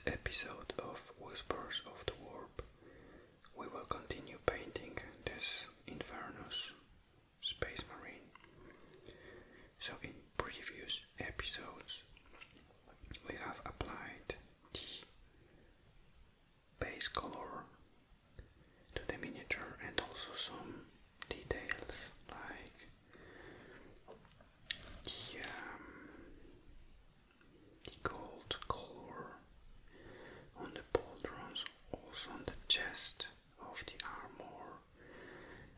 this episode of Whispers of the Warp, we will continue painting this Infernus Space Marine. So in previous episodes we have applied the base color to the miniature and also some details like the gold color on the pauldrons, also on the chest of the armor,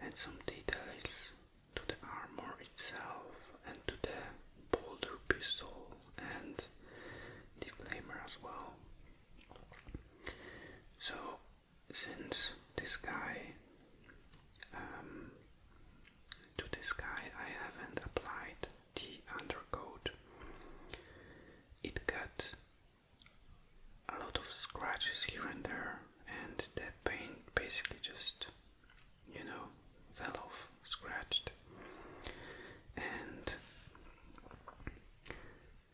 and some details to the armor itself and to the boulder pistol and the flamer as well. So since this guy, to this guy I haven't applied the undercoat, it got a lot of scratches here and there, and the paint basically just, fell off, scratched. And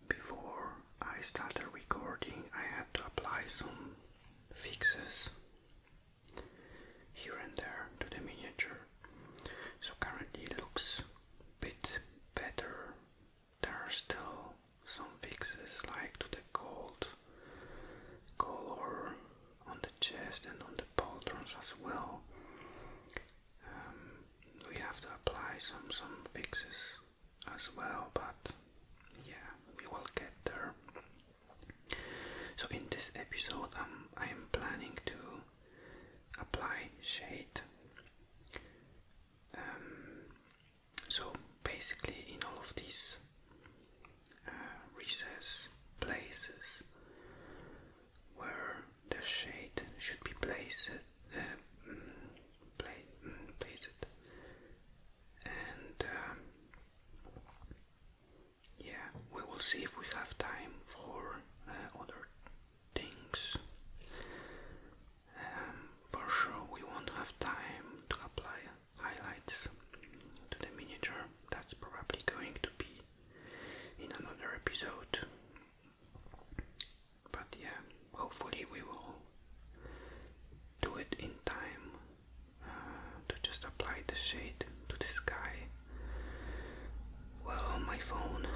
before I started recording, I had to apply some fixes here and there to the miniature. So currently it looks a bit better. There are still some fixes like to the gold color on the chest and on the pauldrons as well. We have to apply some fixes as well, but yeah, we will get there. So in this episode I am planning to apply shade. So basically in all of these recess places where the shade should be placed, and we will see if we have time for other things. For sure we won't have time to apply highlights to the miniature. That's probably going to be in another episode, but yeah, hopefully we will do it in time to just apply the shade to this guy. Well, my phone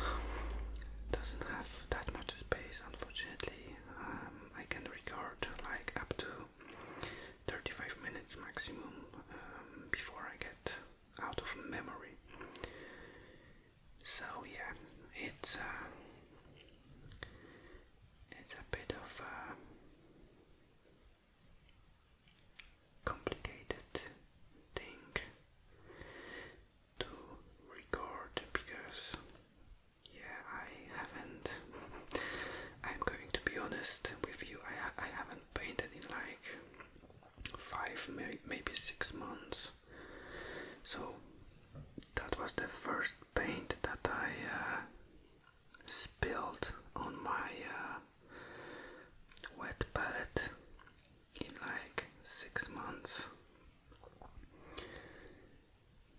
doesn't have that much space, unfortunately. I can record like up to 35 minutes maximum before I get out of memory. So yeah, it's a bit of a complicated thing to record because I haven't I'm going to be honest with you, I haven't painted in like 5 maybe 6 months. So that was the first paint that I spilled on my wet palette in like 6 months.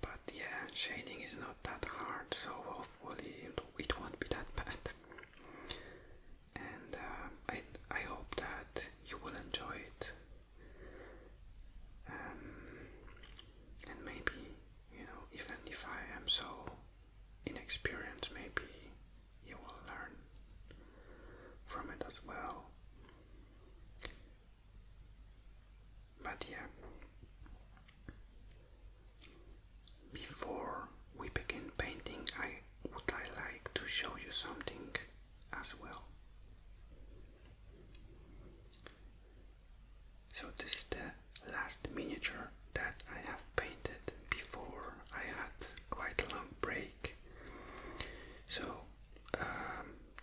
But yeah, shading is not that hard, so hopefully it won't be that bad. And I hope that you will enjoy it. And maybe, even if I am so inexperienced, maybe you will learn from it as well. But yeah, before we begin painting, I like to show you something as well. So this is the last miniature that I have painted before I had quite a long break. So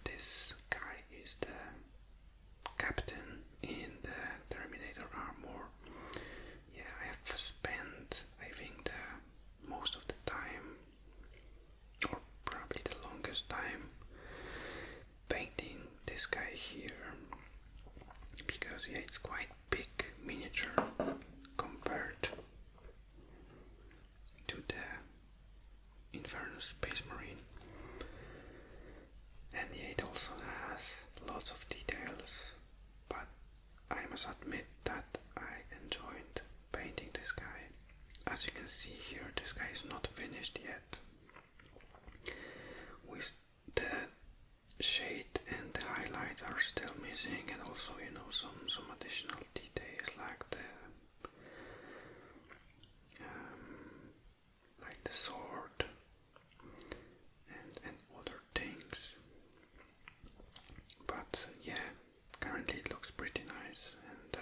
this guy is the captain in the Terminator armor. Yeah, I have spent, I think, the most of the time, or probably the longest time, painting this guy here, because it's quite big miniature compared to the Infernus Space Marine. And it also has lots of details, but must admit that I enjoyed painting this guy. As you can see here, this guy is not finished yet. With the shade and the highlights are still missing, and also, you know, some additional details like the sword and other things. But yeah, currently it looks pretty nice, and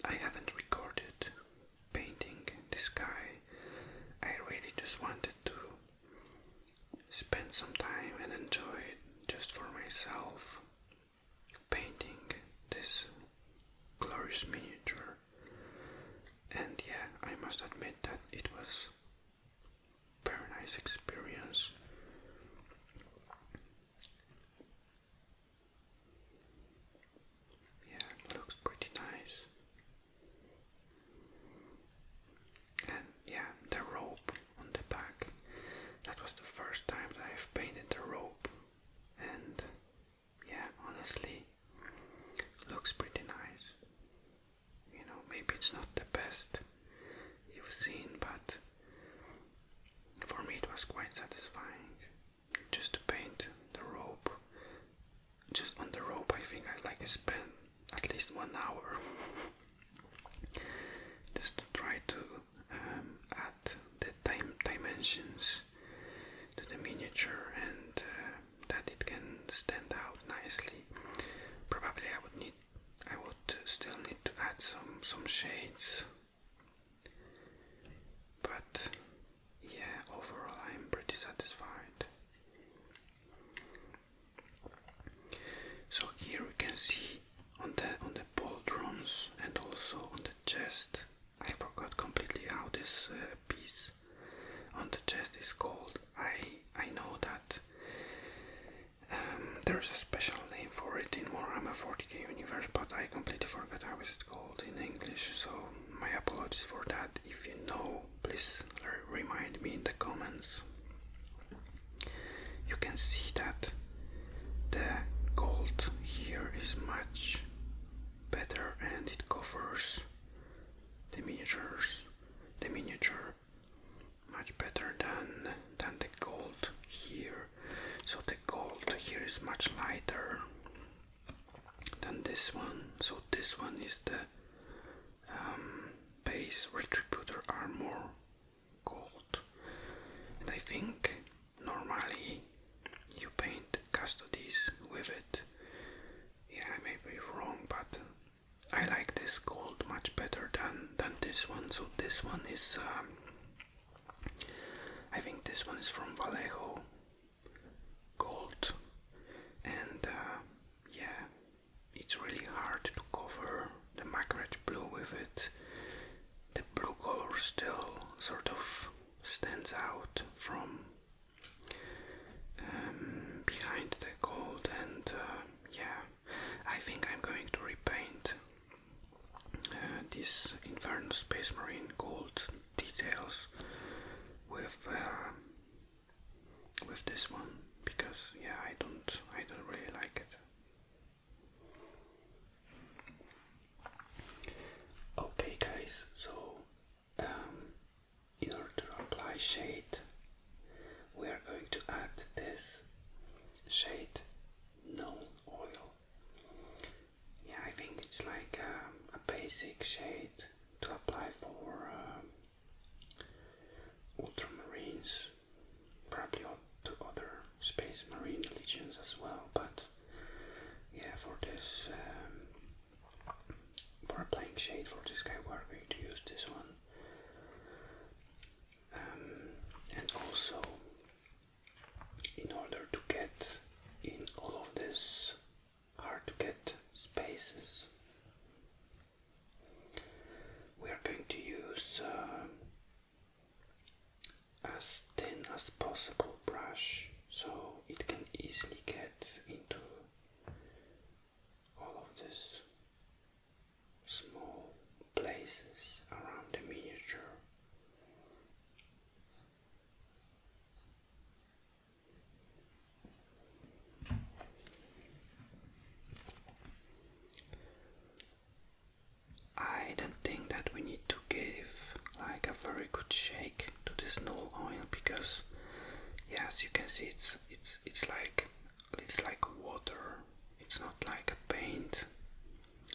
I haven't recorded painting this guy. I really just wanted to spend some time and enjoy it just for myself, painting this glorious miniature. And yeah, I must admit that it was a very nice experience. Yeah, it looks pretty nice. And yeah, the rope on the back, that was the first time that I've painted the rope, and yeah, honestly, looks pretty nice. You know, maybe it's not the best you've seen, but for me it was quite satisfying just to paint the rope. Just on the rope, I think I spent at least 1 hour just to try to add the dimensions to the miniature, and that it can stand out nicely. Probably I would still need to add some shades, but yeah, overall I'm pretty satisfied. So here we can see on the pauldrons and also on the chest. I forgot completely how this piece on the chest is called. I know that there's a special name for it in Warhammer 40K universe, but I completely forgot how is it called in English, so my apologies for that. If you know, please remind me in the comments. You can see that the gold here is much better, and it covers the miniature much better than the gold here. So the gold here is much lighter than this one. So this one is the base retributor armor gold, and I think normally you paint custodies with it. Yeah, I may be wrong, but I like this gold much better than this one. So this one is I think this one is from Vallejo gold, and yeah, it's really hard to cover the Magret blue with it. The blue color still sort of stands out from behind the gold, and yeah, I think I'm going to repaint this Infernus Space Marine gold details with this one, because yeah, I don't really like it. Okay guys, so in order to apply shade, we are going to add this shade No Oil. Yeah, I think it's like a basic shade to apply for ultramarines, probably to other space marine legions as well, but yeah, for this for applying shade for this guy, we're going to use this one. And also, in order to get in all of this hard to get spaces, we are going to use as thin as possible brush, so it can easily get into all of this small much shake to this null oil because, yeah, as you can see, it's like water. It's not like a paint,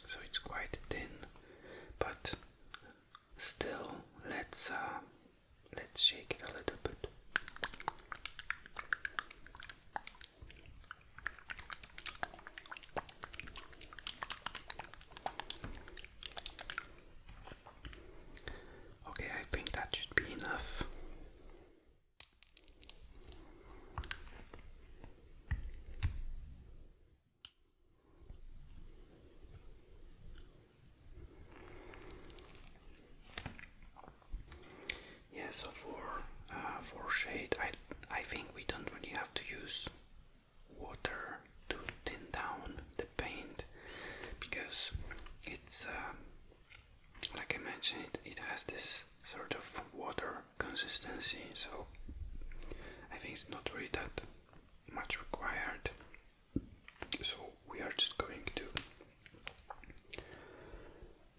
so it's quite thin. But still, let's shake it a little bit. Okay, I think that should be enough. Yeah, so for shade, I think we don't really have to use water to thin down the paint because it's like I mentioned, it has this sort of water consistency, so I think it's not really that much required. So we are just going to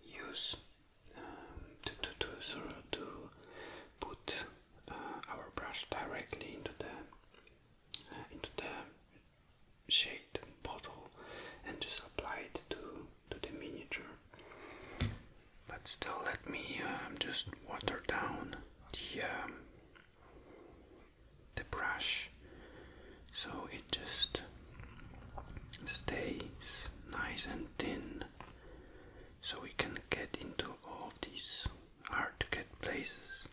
use to put our brush directly into the shade bottle and just apply it to the miniature. But still, let me just water down the brush so it just stays nice and thin, so we can get into all of these hard to get places.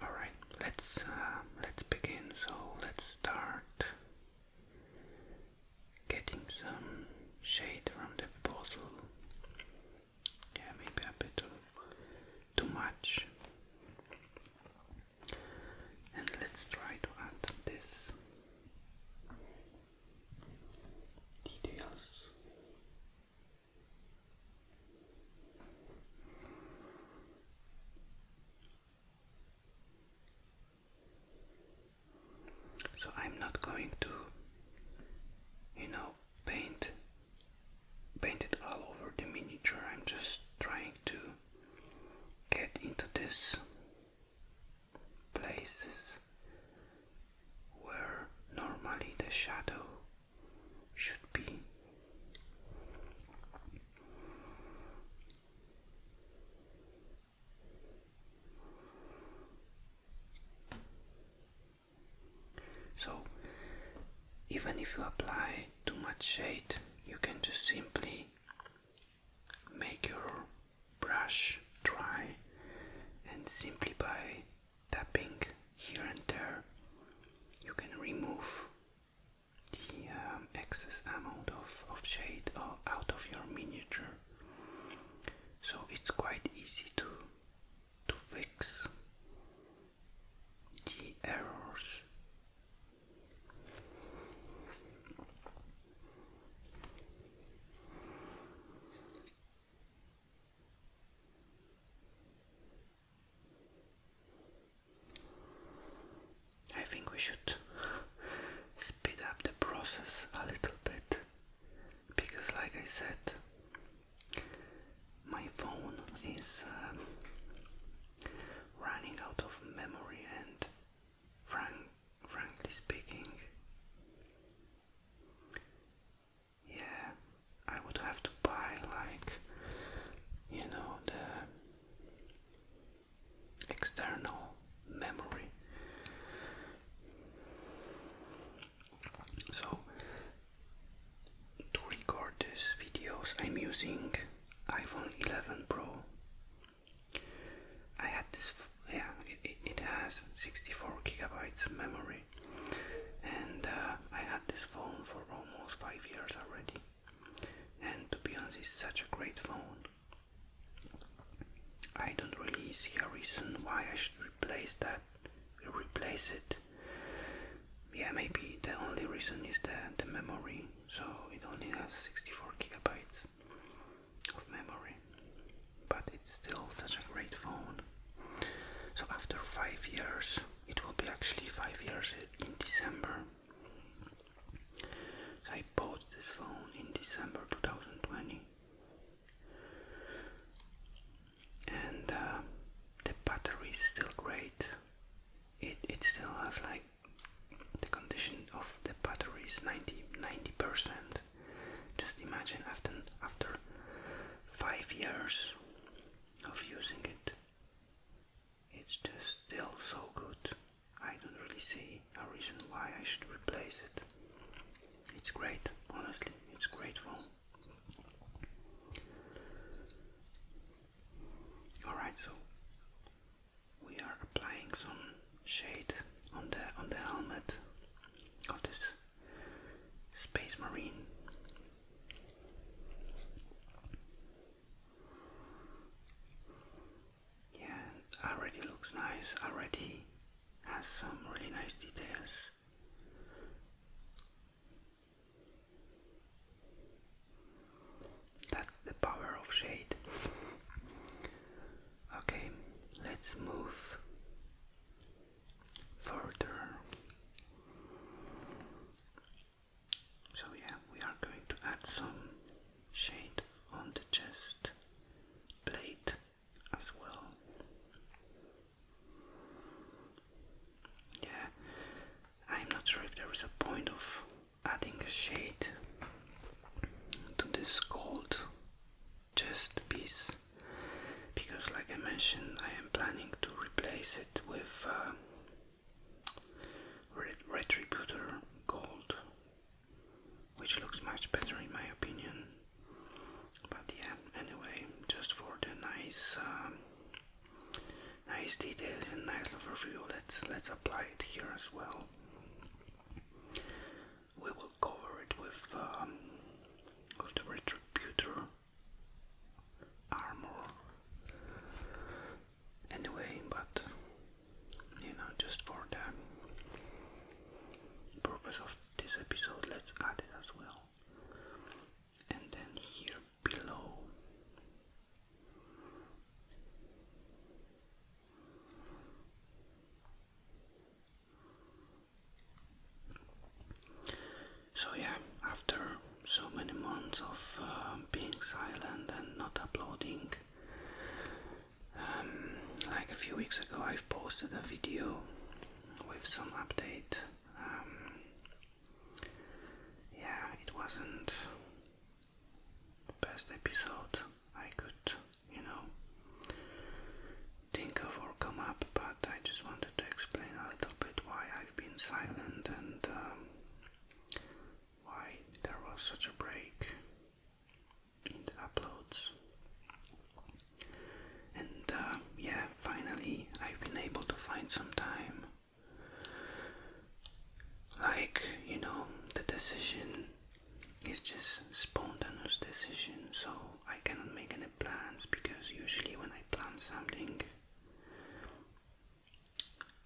Alright, let's begin. So let's start getting some shade from the bottle. Yeah, maybe a bit too much. And let's try to add this details. So I'm not going to, paint it all over the miniature. I'm just trying to get into these places where normally the shadow should be. So even if you apply too much shade, you can just simply make your brush dry, and simply by tapping here and there you can remove the excess amount of shade out of your miniature. So it's quite easy to fix the errors. I think we should speed up the process a little bit because, like I said, my phone is running out of memory, and frankly speaking, yeah, I would have to buy the external memory. So to record these videos I'm using iPhone 11 Pro. I had this, it has 64 gigabytes memory, and I had this phone for almost 5 years already, and to be honest, it's such a great phone. I don't really see a reason why I should replace it. Yeah, maybe the only reason is the memory, so it only has 64 gigabytes of memory, but it's still such a great phone. great, honestly, it's great foam. Alright, so we are applying some shade on the helmet of this Space Marine. Yeah, already looks nice, already has some really nice details. That's the power of shade. Okay, let's move further. So yeah, we are going to add some shade on the chest plate as well. Yeah, I'm not sure if there is a point of adding a shade to this gold chest piece, because like I mentioned, I am planning to replace it with Retributor gold, which looks much better in my opinion. But yeah, anyway, just for the nice details and nice overview, let's apply it here as well. We will cover it with the Retributor armor anyway, but you know, just for the purpose of this episode, let's add it as well. And then here below, so yeah, after so many months of being silent and not uploading, like a few weeks ago I've posted a video with some update. Yeah, it wasn't the best episode I could, you know, think of or come up, but I just wanted to explain a little bit why I've been silent and why there was such a break in the uploads. And yeah, finally I've been able to find some time. Like, you know, the decision is just spontaneous decision, so I cannot make any plans, because usually when I plan something,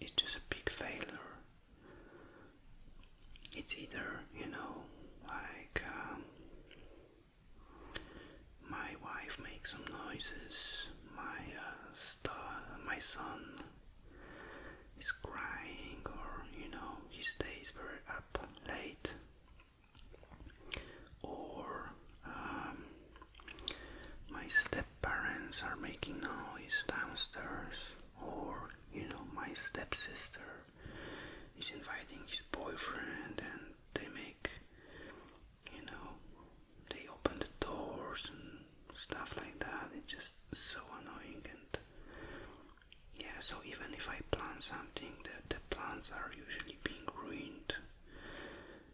it's just a big failure. It's either, you know, like my wife makes some noises, my son is crying, or you know, he stays very up late, or my step-parents are making noise downstairs, or you know, my stepsister is inviting his boyfriend and they make, you know, they open the doors and stuff like that. It's just so annoying. And yeah, so even if I plan something, the plans are usually being ruined,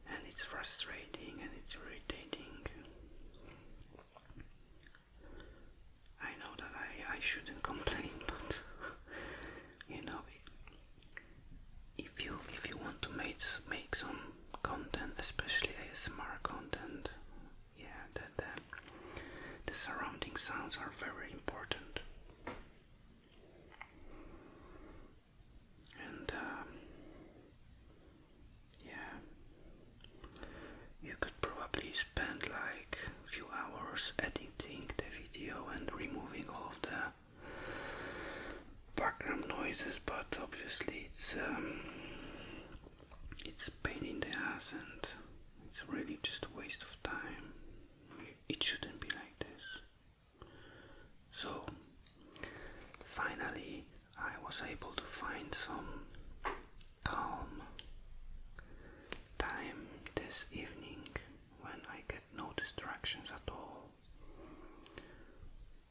and it's frustrating and it's irritating. I know that I shouldn't complain, but you know, if you want to make some content, especially ASMR content, yeah, the surrounding sounds are very important. And yeah, you could probably spend like a few hours editing the video and removing all of the background noises, but obviously it's pain in the ass and it's really just a waste of time. It shouldn't be like this. So finally I was able to find some calm time this evening when I get no distractions at all.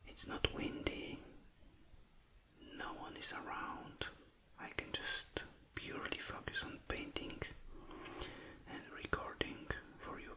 It's not windy, no one is around. I can just purely focus on painting and recording for you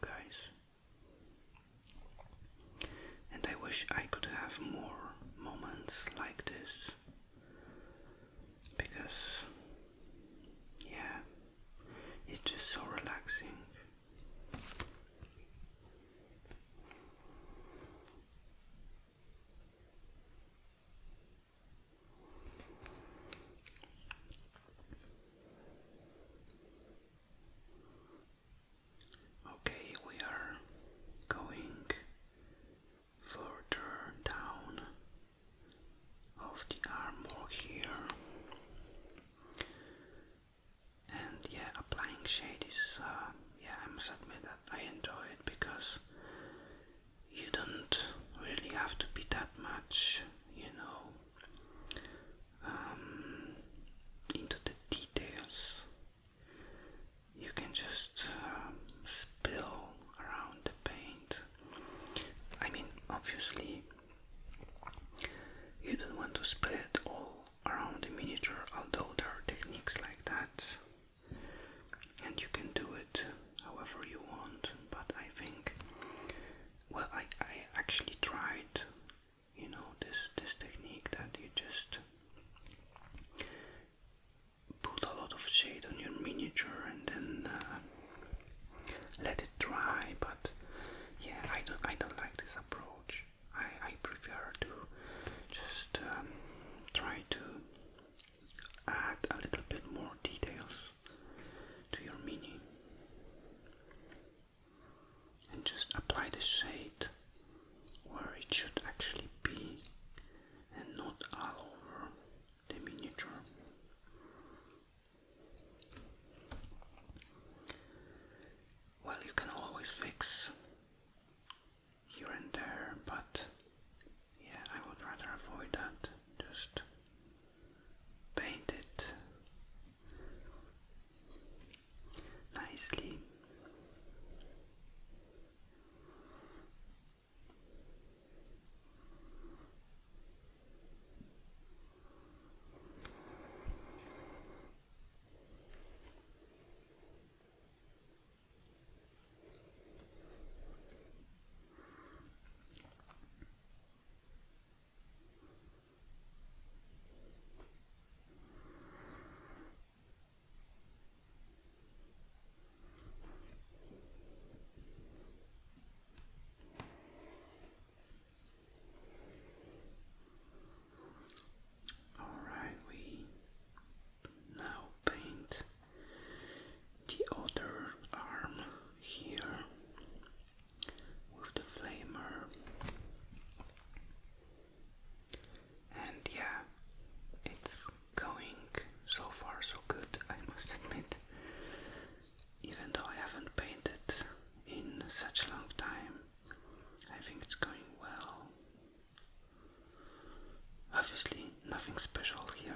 nothing special here.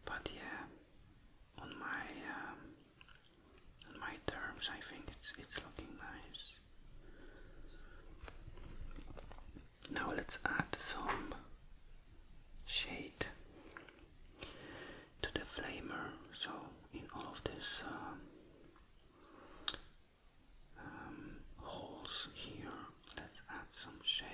But yeah, on my terms, I think it's looking nice. Now let's add some shade to the flamer. So in all of this holes here, let's add some shade.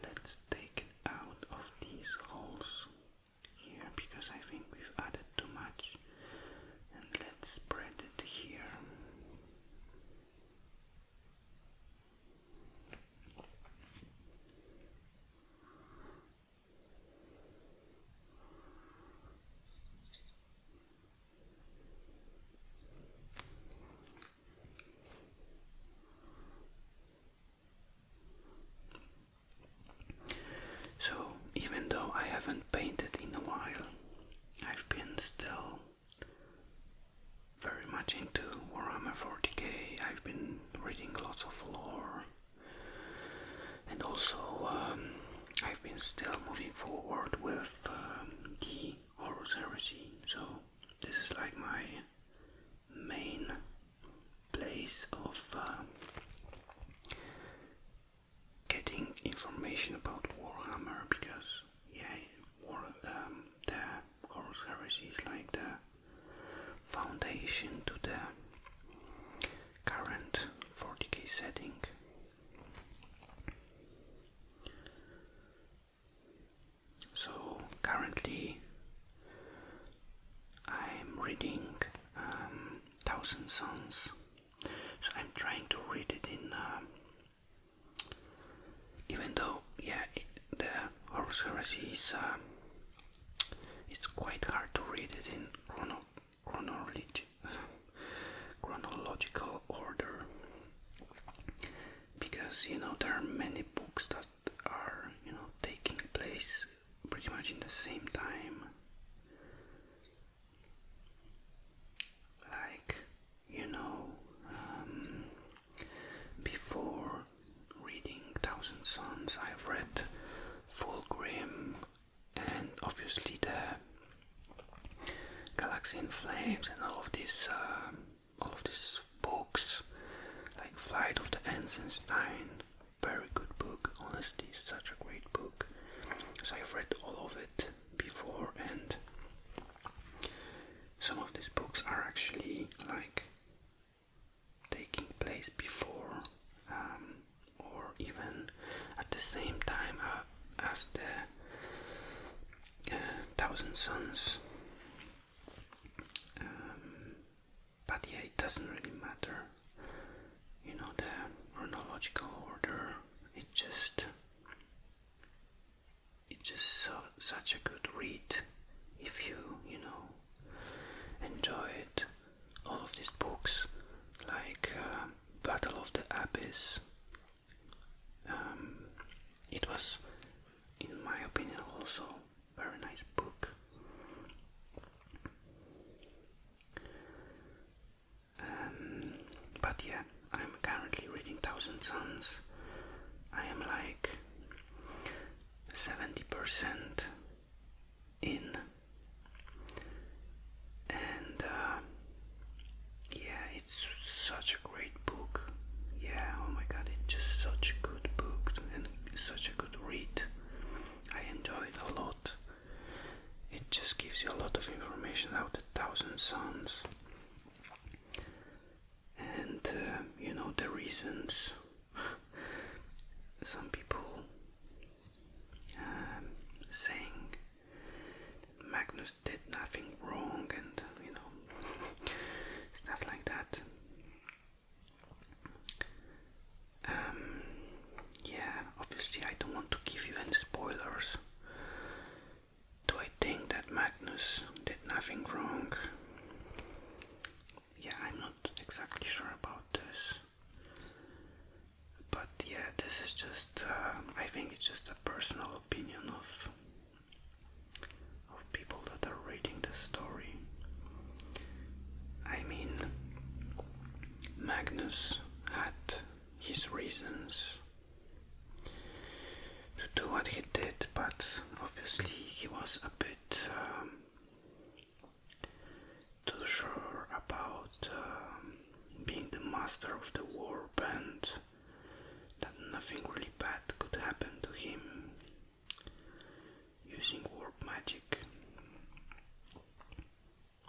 Let's take it out of these holes here because I think we've added too much, and let's spread it here. So even though I haven't painted in a while, I've been still very much into Warhammer 40K. I've been reading lots of lore, and also I've been still moving forward with the Horus Heresy. So this is like my main place of getting information about Warhammer, because yeah, the Horus Heresy is like the foundation to the current 40k setting. So currently I'm reading Thousand Suns. So I'm trying to read it in even though yeah, the Horus Heresy is it's quite hard to read it in chronological order, because you know there are many books that are, you know, taking place pretty much in the same time. Like, you know, before reading Thousand Suns, I've read Fulgrim and obviously the Galaxy in Flames and all of these books, like Flight of the Ensign. Very good book, honestly, such a great book. So I've read all of it before, and some of these books are actually like taking place before or even at the same time as the Thousand Suns. But yeah, it doesn't really matter, you know, the chronological order. It's just such a good read if you know, enjoy it. All of these books, like Battle of the Abyss, it was, in my opinion, also a very nice book. But yeah, I'm currently reading Thousand Suns. I am like 70% in, and yeah, it's such a great book. Yeah, oh my god, it's just such a good book and such a good read. I enjoy it a lot. It just gives you a lot of information about the Thousand Suns, and you know, the reasons some people saying Magnus did nothing wrong, and you know, stuff like that. Yeah, obviously I don't want to give you any spoilers. Do I think that Magnus did nothing wrong? Yeah, I'm not exactly sure about this. Infernus had his reasons to do what he did, but obviously he was a bit too sure about being the master of the warp, and that nothing really bad could happen to him using warp magic.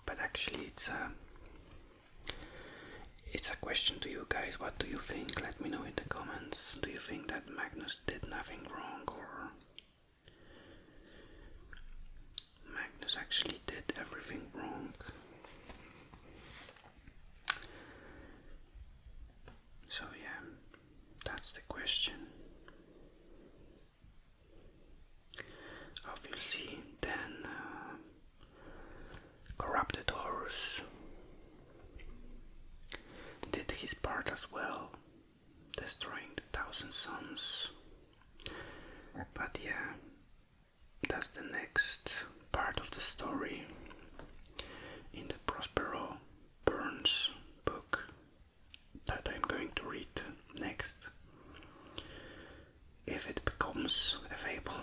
But actually it's a question to you guys. What do you think? Let me know in the comments. Do you think that Magnus did nothing wrong, or Magnus actually did everything wrong? So yeah, that's the question. Obviously then corrupted Horus did his part as well, destroying the Thousand Suns. But yeah, that's the next part of the story in the Prospero Burns book that I'm going to read next, if it becomes available.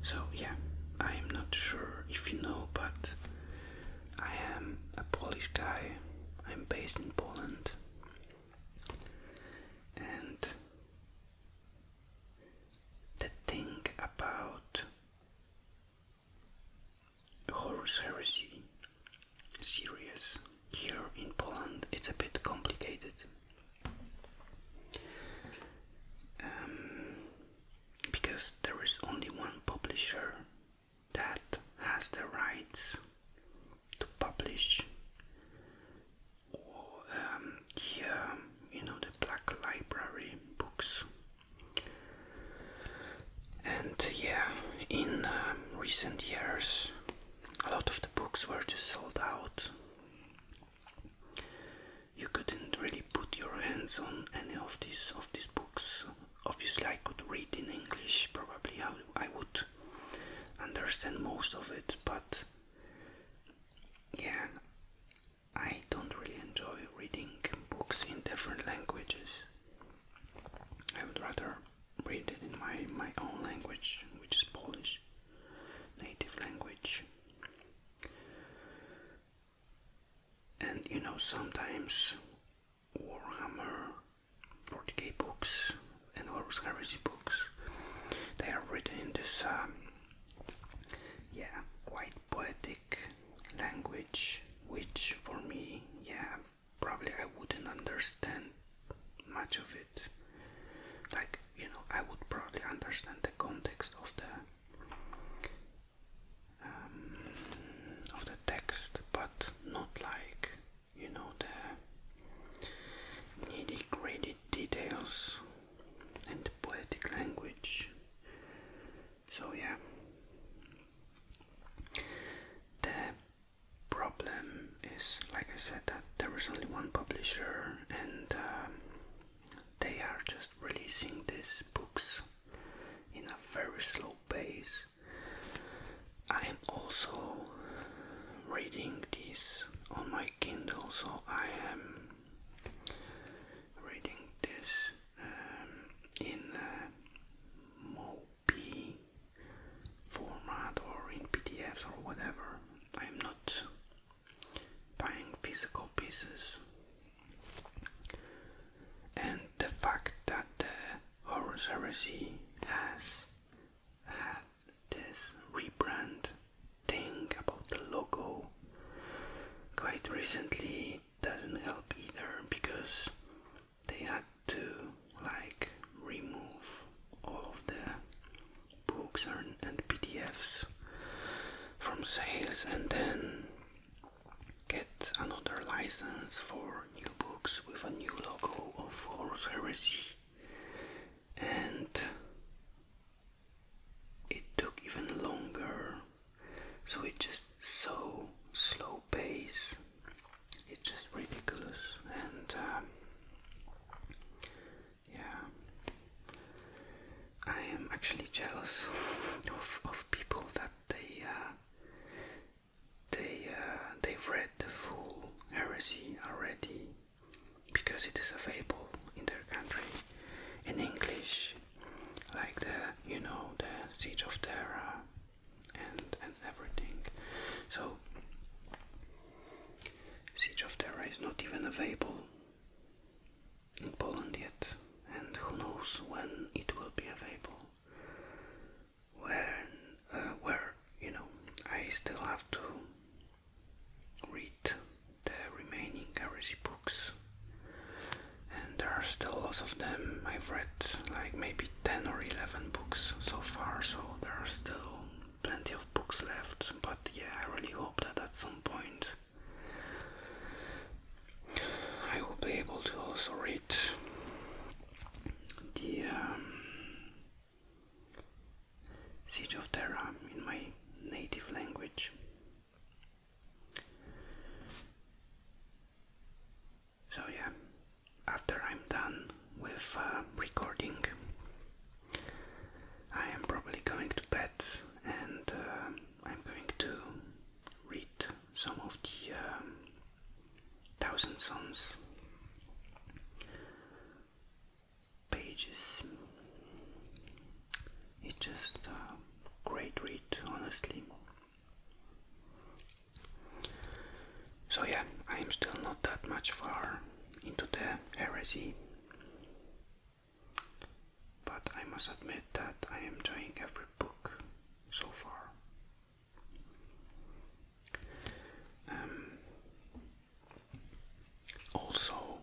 So yeah, I'm not sure if you know, but I am a Polish guy. I'm based in Poland, and the thing about Horus Heresy series here in Poland, it's a bit complicated. Because there is only one publisher that has the rights to publish the Black Library books. And yeah, in recent years a lot of the books were just sold out. You couldn't really put your hands on any of these books. Obviously I could read in English, probably I would understand most of it, but yeah, I don't really enjoy reading books in different languages. I would rather read it in my own language, which is Polish, native language. And sometimes Warhammer 40K books and Horus Heresy books, they are written in this quite poetic language, which for me, probably I wouldn't understand much of it. Like, I would probably understand the context of the text, but not like, the nitty-gritty details and the poetic language. So yeah, the problem is, like I said, that there is only one publisher, and they are just releasing these books in a very slow pace. I am also reading these on my Kindle, so I am reading this in MOBI format or in PDFs or whatever. I'm not buying physical pieces. And the fact that the Horus Heresy has had this rebrand thing about the logo quite recently doesn't help either, because they had to remove all of the books and PDFs from sales, and then get another license for new books with a new logo of Horus Heresy. And it took even longer, so it's just so slow pace. It's just ridiculous, and I am actually jealous of people that they've read the full Heresy is not even available in Poland yet, and who knows when it will be available. Where I still have to read the remaining heresy books, and there are still lots of them. I've read like maybe 10 or 11 books so far, so there are still plenty of books left. But yeah, I really hope that at some point I will be able to also read the Siege of Terra in my native language. So yeah, after I'm done with recording, I am probably going to bed, and I'm going to read some of the Thousand Sons pages. It's just a great read, honestly. So yeah, I am still not that much far into the heresy, but I must admit that I am enjoying every book so far. Also,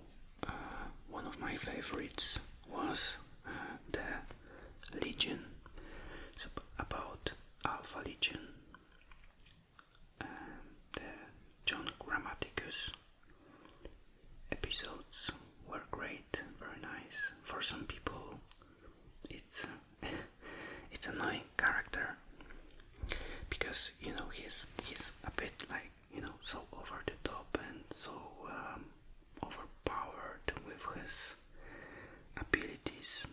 one of my favorites was the Legion. It's about Alpha Legion. The John Grammaticus episodes were great, very nice. For some people, it's annoying character because he's a bit like so over the top and so overpowered with his abilities.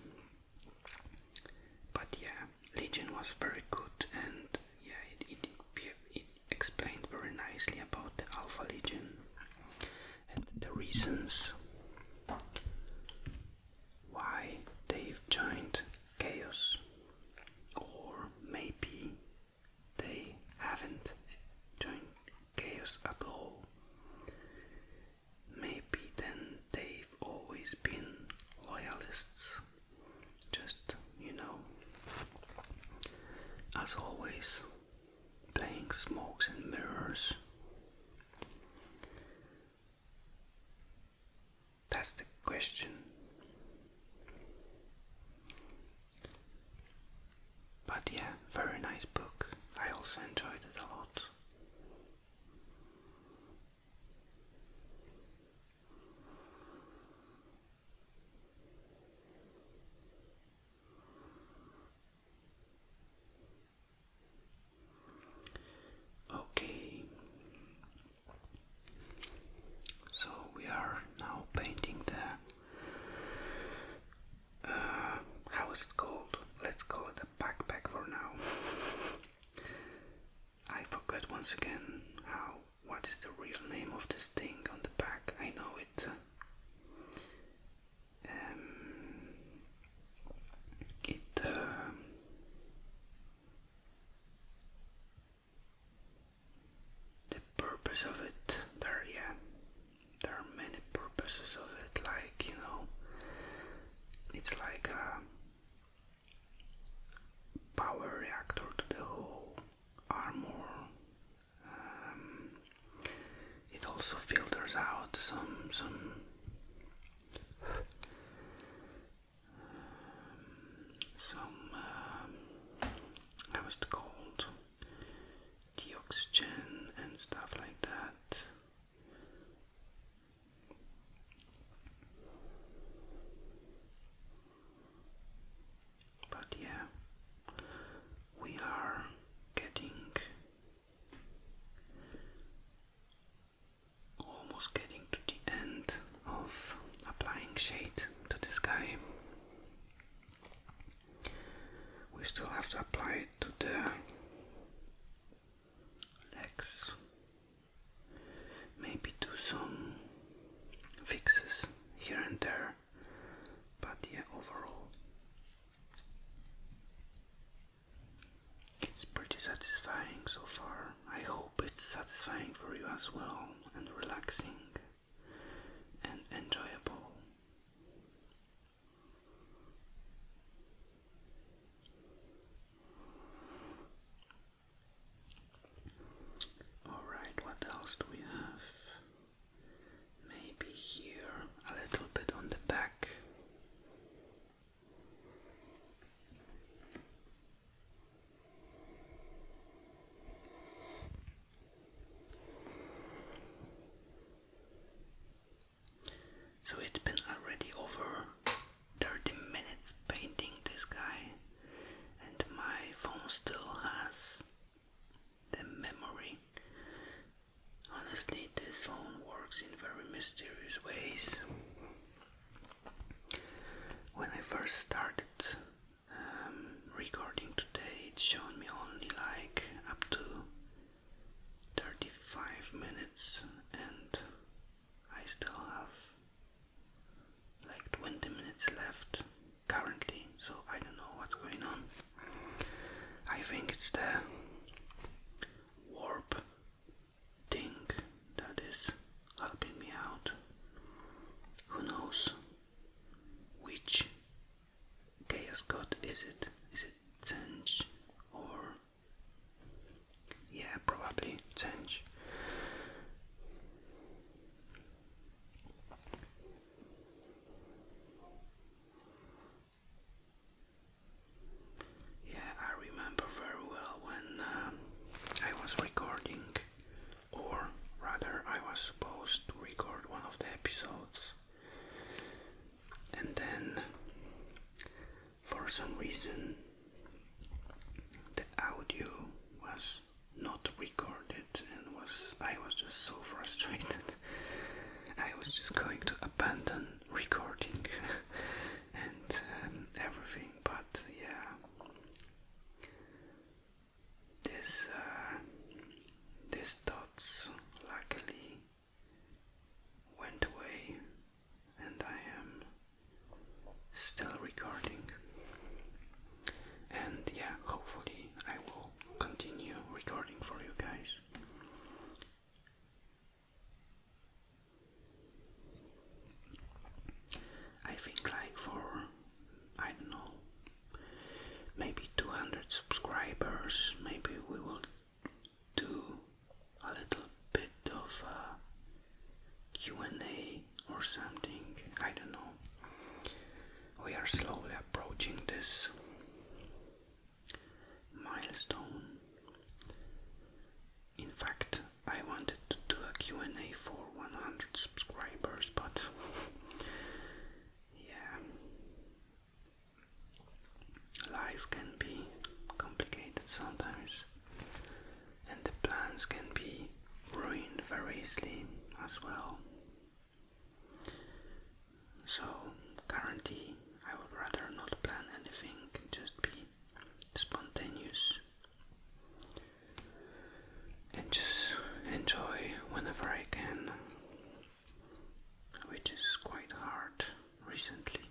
But yeah, Legion was very good, and yeah, it explained very nicely about the Alpha Legion and the reasons why they've joined Chaos, or maybe they haven't joined Chaos at all. Maybe then they've always been loyalists, just as always, playing smokes and mirrors. That's the question. But yeah, very nice book. I also enjoyed it a lot. Okay, so we are now painting the how is it called? Let's call it a backpack for now. I forgot once again what is the real name of this thing on the back. I know it. The purpose of it, there are many purposes of it, like, it's like a power reactor to the whole armor. It also filters out some how is it called, the oxygen and stuff like that. But yeah, we are almost getting to the end of applying shade to the sky. We still have to apply it to the legs, maybe do some fixes here and there, but yeah, overall it's pretty satisfying so far. I hope it's satisfying for you as well and relaxing. change. Yeah, I remember very well when I was recording, or rather I was supposed to record one of the episodes, and then for some reason the audio was not recorded, and I was just so frustrated. I was just going to abandon recording and everything, but yeah, these dots luckily went away, and I am still recording. And yeah, hopefully I will continue recording for you guys. I think like for, I don't know, maybe 200 subscribers, maybe we will do a little bit of Q&A or something. I don't know. We are slowly approaching this milestone. In fact, I wanted to do a Q&A for 100 subscribers, but yeah, life can be complicated sometimes, and the plans can be ruined very easily as well. So currently I would rather not plan anything, just be spontaneous and just enjoy whenever I can, which is quite hard recently.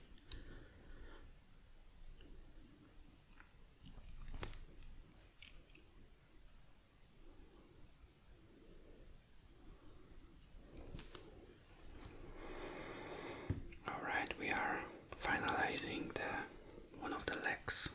Alright, we are finalizing one of the legs.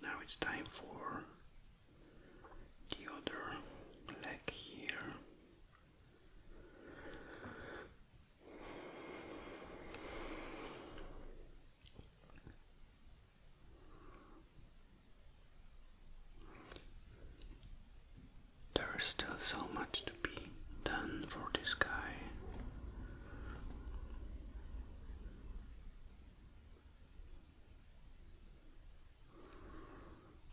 Now it's time for the other leg here. There is still so much to be done for this guy.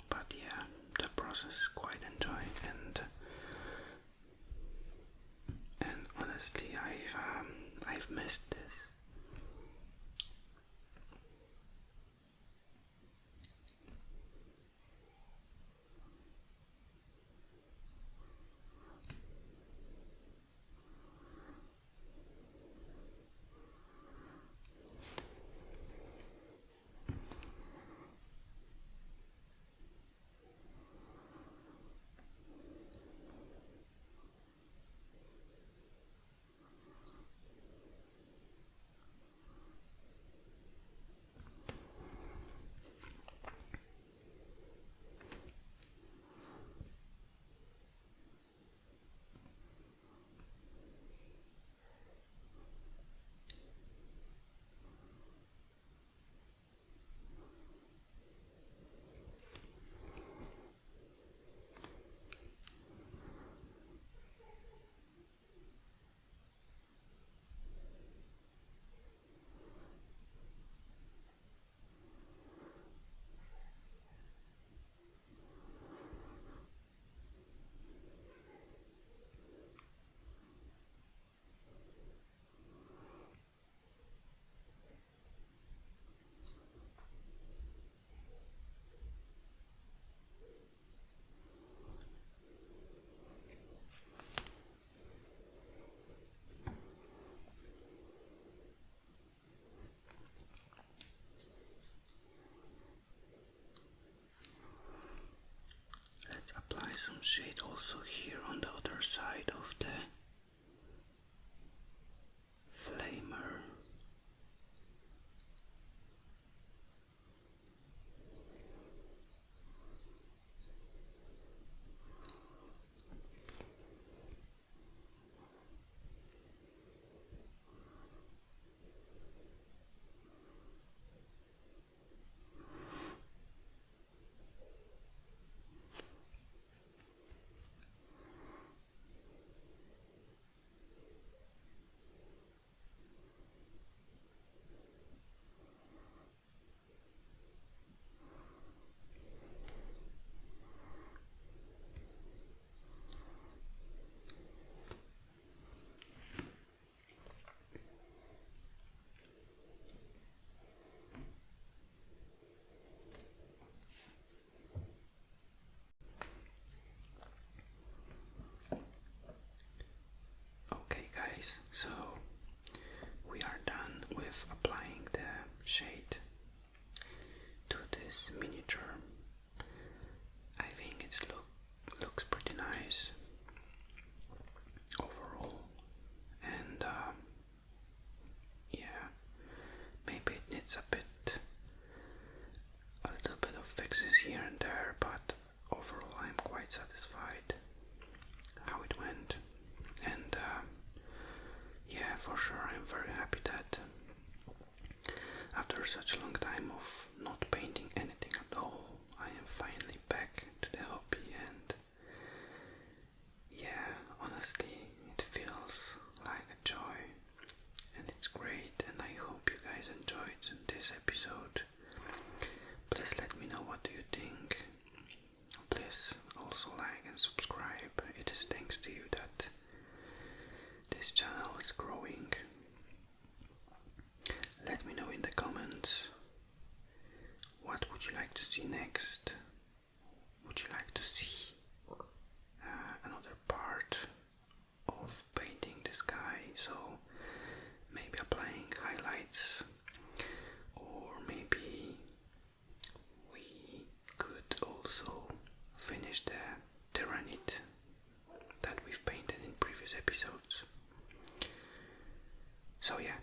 But yeah, the process is quite enjoying, and honestly, I've missed this. Nice. So we are done with applying the shade to this miniature. I think it looks pretty nice overall, and yeah, maybe it needs a little bit of fixes here and there, but overall I'm quite satisfied how it went. And yeah, for sure I'm very happy that after such a long time of not painting anything at all, I am finally back to the hobby, and yeah, honestly it feels like a joy and it's great, and I hope you guys enjoyed this episode. Please let me know what do you think. Please also like and subscribe. It is thanks to you that this channel is growing. Let me know in the comments, what would you like to see next? Would you like to see another part of painting the sky, so maybe applying highlights, or maybe we could also finish the Tyrannid that we've painted in previous episodes. So yeah,